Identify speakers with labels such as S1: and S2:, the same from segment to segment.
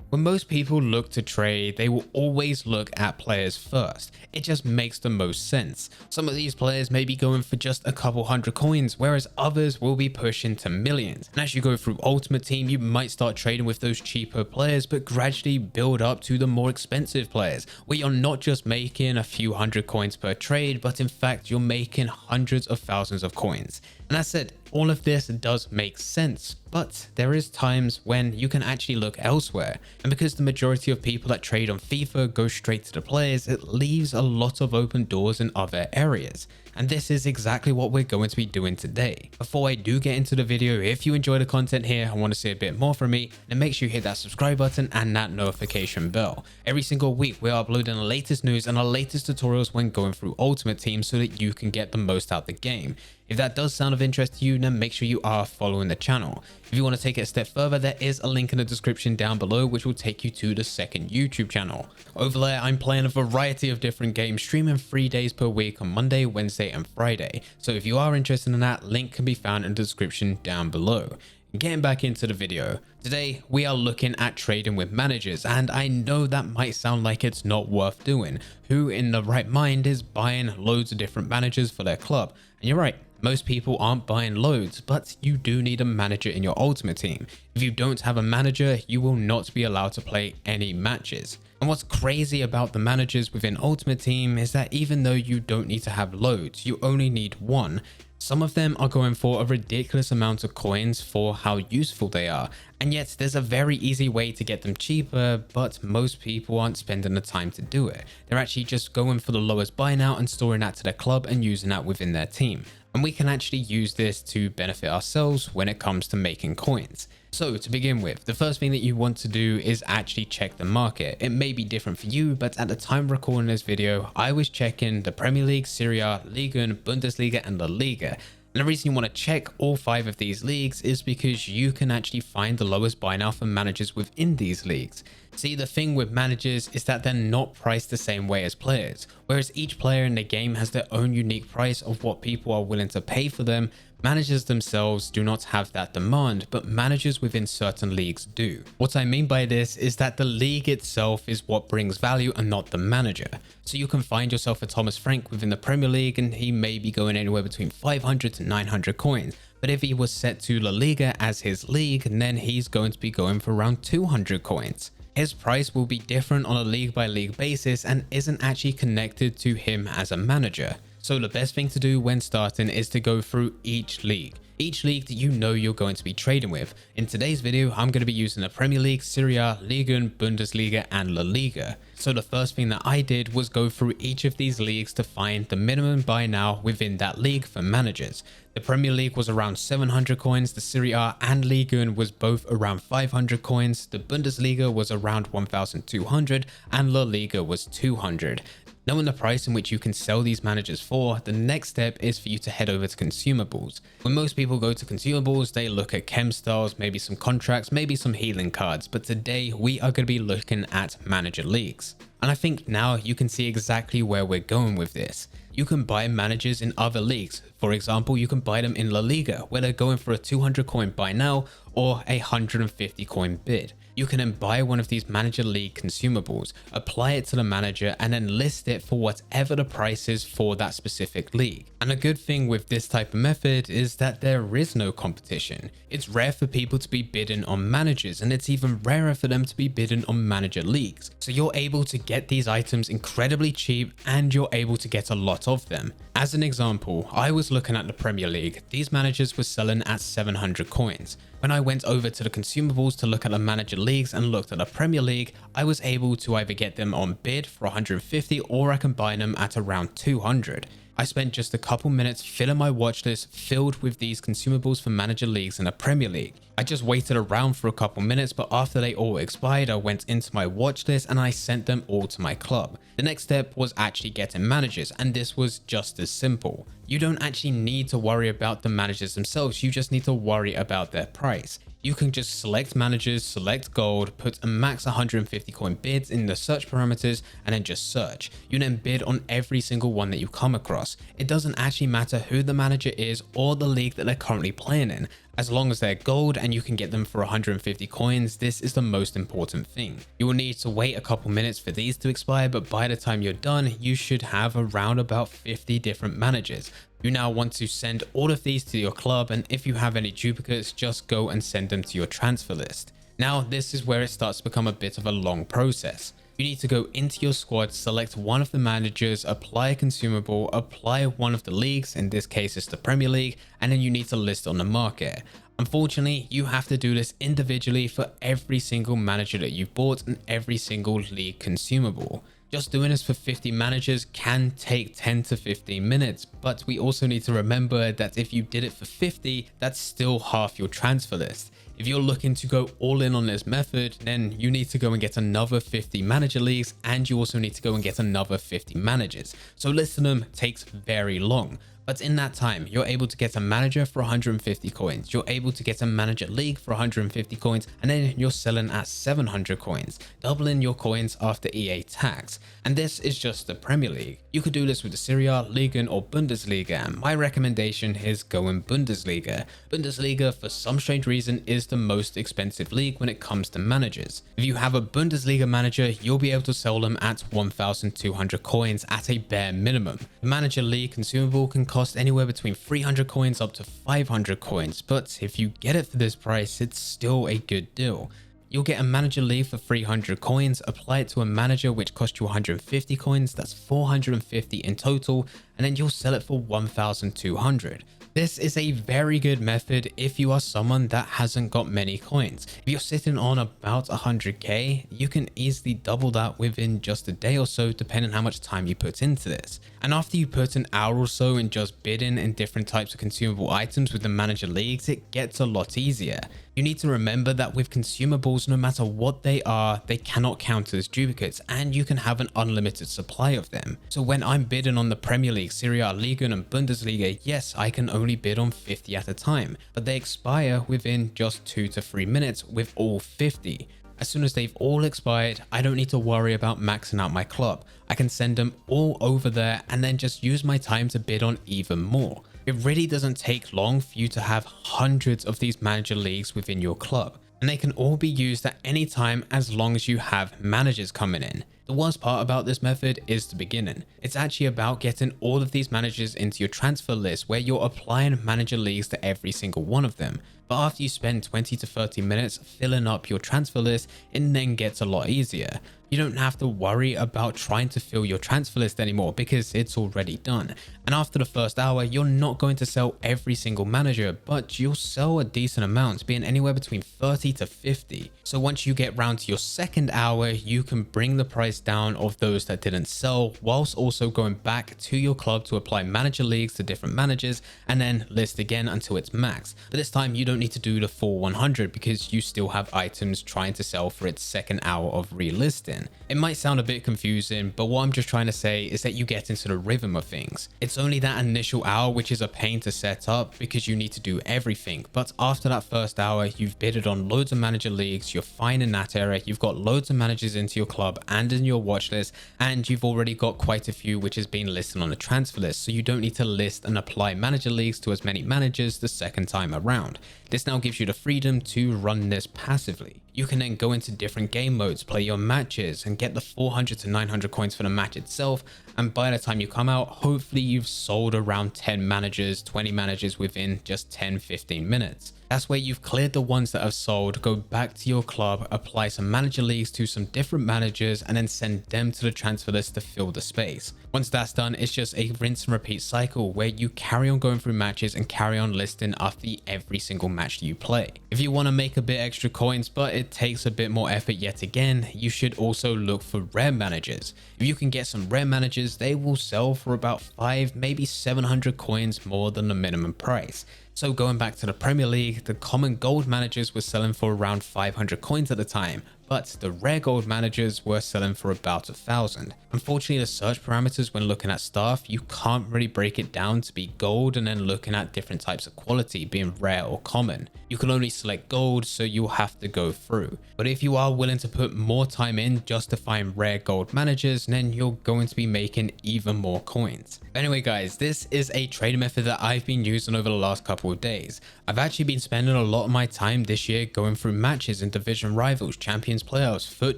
S1: When most people look to trade, they will always look at players first. It just makes the most sense. Some of these players may be going for just a couple hundred coins, whereas others will be pushing to millions. And as you go through Ultimate Team, you might start trading with those cheaper players, but gradually build up to the more expensive players, where you're not just making a few hundred coins per trade, but in fact you're making hundreds of thousands of coins. And I said, all of this does make sense, but there is times when you can actually look elsewhere. And because the majority of people that trade on FIFA go straight to the players, it leaves a lot of open doors in other areas. And this is exactly what we're going to be doing today. Before I do get into the video, if you enjoy the content here and want to see a bit more from me, then make sure you hit that subscribe button and that notification bell. Every single week we're uploading the latest news and the latest tutorials when going through Ultimate Team so that you can get the most out of the game. If that does sound of interest to you, then make sure you are following the channel. If you want to take it a step further, there is a link in the description down below which will take you to the second YouTube channel. Over there, I'm playing a variety of different games, streaming 3 days per week on Monday, Wednesday and Friday. So if you are interested in that, link can be found in the description down below. Getting back into the video, today we are looking at trading with managers, and I know that might sound like it's not worth doing. Who in the right mind is buying loads of different managers for their club? And you're right, most people aren't buying loads, but you do need a manager in your Ultimate Team. If you don't have a manager, you will not be allowed to play any matches. And what's crazy about the managers within Ultimate Team is that even though you don't need to have loads, you only need one. Some of them are going for a ridiculous amount of coins for how useful they are, and yet there's a very easy way to get them cheaper, but most people aren't spending the time to do it. They're actually just going for the lowest buy now and storing that to their club and using that within their team. And we can actually use this to benefit ourselves when it comes to making coins. So to begin with, the first thing that you want to do is actually check the market. It may be different for you, but at the time of recording this video, I was checking the Premier League, Serie A, Liga, Bundesliga and La Liga. And the reason you want to check all 5 of these leagues is because you can actually find the lowest buy now for managers within these leagues. See, the thing with managers is that they're not priced the same way as players. Whereas each player in the game has their own unique price of what people are willing to pay for them, managers themselves do not have that demand, but managers within certain leagues do. What I mean by this is that the league itself is what brings value and not the manager. So you can find yourself a Thomas Frank within the Premier League and he may be going anywhere between 500 to 900 coins. But if he was set to La Liga as his league, then he's going to be going for around 200 coins. His price will be different on a league by league basis and isn't actually connected to him as a manager. So the best thing to do when starting is to go through each league that you know you're going to be trading with. In today's video, I'm going to be using the Premier League, Serie A, Liga, Bundesliga and La Liga. So the first thing that I did was go through each of these leagues to find the minimum buy now within that league for managers. The Premier League was around 700 coins, the Serie A and Liga was both around 500 coins, the Bundesliga was around 1,200 and La Liga was 200. Knowing the price in which you can sell these managers for, the next step is for you to head over to consumables. When most people go to consumables, they look at chem styles, maybe some contracts, maybe some healing cards, but today we are going to be looking at manager leagues. And I think now you can see exactly where we're going with this. You can buy managers in other leagues. For example, you can buy them in La Liga, where they're going for a 200 coin buy now or a 150 coin bid. You can then buy one of these manager league consumables, apply it to the manager and then list it for whatever the price is for that specific league. And a good thing with this type of method is that there is no competition. It's rare for people to be bidding on managers, and it's even rarer for them to be bidding on manager leagues. So you're able to get these items incredibly cheap and you're able to get a lot of them. As an example, I was looking at the Premier League. These managers were selling at 700 coins. When I went over to the consumables to look at the manager leagues and looked at the Premier League, I was able to either get them on bid for 150 or I can buy them at around 200. I spent just a couple minutes filling my watch list filled with these consumables for manager leagues in the Premier League. I just waited around for a couple minutes, but after they all expired, I went into my watch list and I sent them all to my club. The next step was actually getting managers, and this was just as simple. You don't actually need to worry about the managers themselves, you just need to worry about their price. You can just select managers, select gold, put a max 150 coin bids in the search parameters and then just search. You then bid on every single one that you come across. It doesn't actually matter who the manager is or the league that they're currently playing in. As long as they're gold and you can get them for 150 coins, this is the most important thing. You will need to wait a couple minutes for these to expire, but by the time you're done, you should have around about 50 different managers. You now want to send all of these to your club, and if you have any duplicates, just go and send them to your transfer list. Now, this is where it starts to become a bit of a long process. You need to go into your squad, select one of the managers, apply a consumable, apply one of the leagues, in this case it's the Premier League, and then you need to list on the market. Unfortunately, you have to do this individually for every single manager that you've bought and every single league consumable. Just doing this for 50 managers can take 10 to 15 minutes, but we also need to remember that if you did it for 50, that's still half your transfer list. If you're looking to go all in on this method, then you need to go and get another 50 manager leagues, and you also need to go and get another 50 managers. So listing them takes very long. But in that time, you're able to get a manager for 150 coins. You're able to get a manager league for 150 coins, and then you're selling at 700 coins, doubling your coins after EA tax. And this is just the Premier League. You could do this with the Serie A, Liga, or Bundesliga, and my recommendation is going Bundesliga. Bundesliga, for some strange reason, is the most expensive league when it comes to managers. If you have a Bundesliga manager, you'll be able to sell them at 1,200 coins at a bare minimum. The manager league consumable can cost anywhere between 300 coins up to 500 coins, but if you get it for this price, it's still a good deal. You'll get a manager league for 300 coins, apply it to a manager which costs you 150 coins, that's 450 in total, and then you'll sell it for 1,200. This is a very good method if you are someone that hasn't got many coins. If you're sitting on about 100k, you can easily double that within just a day or so, depending on how much time you put into this. And after you put an hour or so in just bidding in different types of consumable items with the manager leagues, it gets a lot easier. You need to remember that with consumables, no matter what they are, they cannot count as duplicates, and you can have an unlimited supply of them. So when I'm bidding on the Premier League, Serie A, Liga, and Bundesliga, yes, I can only bid on 50 at a time, but they expire within just 2 to 3 minutes with all 50. As soon as they've all expired, I don't need to worry about maxing out my club. I can send them all over there and then just use my time to bid on even more. It really doesn't take long for you to have hundreds of these manager leagues within your club, and they can all be used at any time as long as you have managers coming in. The worst part about this method is the beginning. It's actually about getting all of these managers into your transfer list where you're applying manager leagues to every single one of them. But after you spend 20 to 30 minutes filling up your transfer list, it then gets a lot easier. You don't have to worry about trying to fill your transfer list anymore because it's already done. And after the first hour, you're not going to sell every single manager, but you'll sell a decent amount, being anywhere between 30 to 50. So once you get round to your second hour, you can bring the price down of those that didn't sell, whilst also going back to your club to apply manager leagues to different managers and then list again until it's maxed. But this time you don't need to do the full 100 because you still have items trying to sell for its second hour of relisting. It might sound a bit confusing, but what I'm just trying to say is that you get into the rhythm of things. It's only that initial hour which is a pain to set up because you need to do everything, but after that first hour, you've bidded on loads of manager leagues, you're fine in that area, you've got loads of managers into your club and in your watch list, and you've already got quite a few which has been listed on the transfer list, so you don't need to list and apply manager leagues to as many managers the second time around. This now gives you the freedom to run this passively. You can then go into different game modes, play your matches, and get the 400 to 900 coins for the match itself, and by the time you come out, hopefully you've sold around 10 managers, 20 managers within just 10-15 minutes. That's where you've cleared the ones that have sold, go back to your club, apply some manager leagues to some different managers, and then send them to the transfer list to fill the space. Once that's done, it's just a rinse and repeat cycle where you carry on going through matches and carry on listing after every single match you play. If you want to make a bit extra coins, but it takes a bit more effort yet again, you should also look for rare managers. If you can get some rare managers, they will sell for about 5, maybe 700 coins more than the minimum price. So going back to the Premier League, the common gold managers were selling for around 500 coins at the time, but the rare gold managers were selling for about 1,000. Unfortunately, the search parameters when looking at stuff, you can't really break it down to be gold and then looking at different types of quality being rare or common. You can only select gold, so you'll have to go through. But if you are willing to put more time in just to find rare gold managers, then you're going to be making even more coins. Anyway guys, this is a trading method that I've been using over the last couple of days. I've actually been spending a lot of my time this year going through matches in division rivals, champions playoffs, foot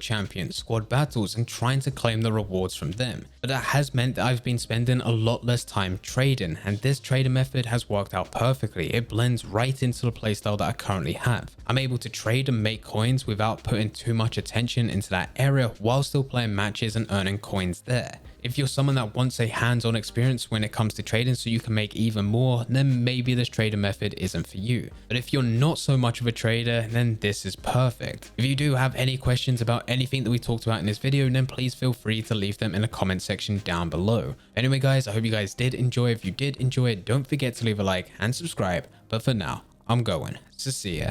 S1: champions, squad battles, and trying to claim the rewards from them. But that has meant that I've been spending a lot less time trading, and this trading method has worked out perfectly. It blends right into the playstyle that I currently have. I'm able to trade and make coins without putting too much attention into that area while still playing matches and earning coins there. If you're someone that wants a hands-on experience when it comes to trading so you can make even more, then maybe this trading method isn't for you. But if you're not so much of a trader, then this is perfect. If you do have any questions about anything that we talked about in this video, then please feel free to leave them in the comment section down below. Anyway guys, I hope you guys did enjoy. If you did enjoy it, don't forget to leave a like and subscribe. But for now, I'm going. So see ya.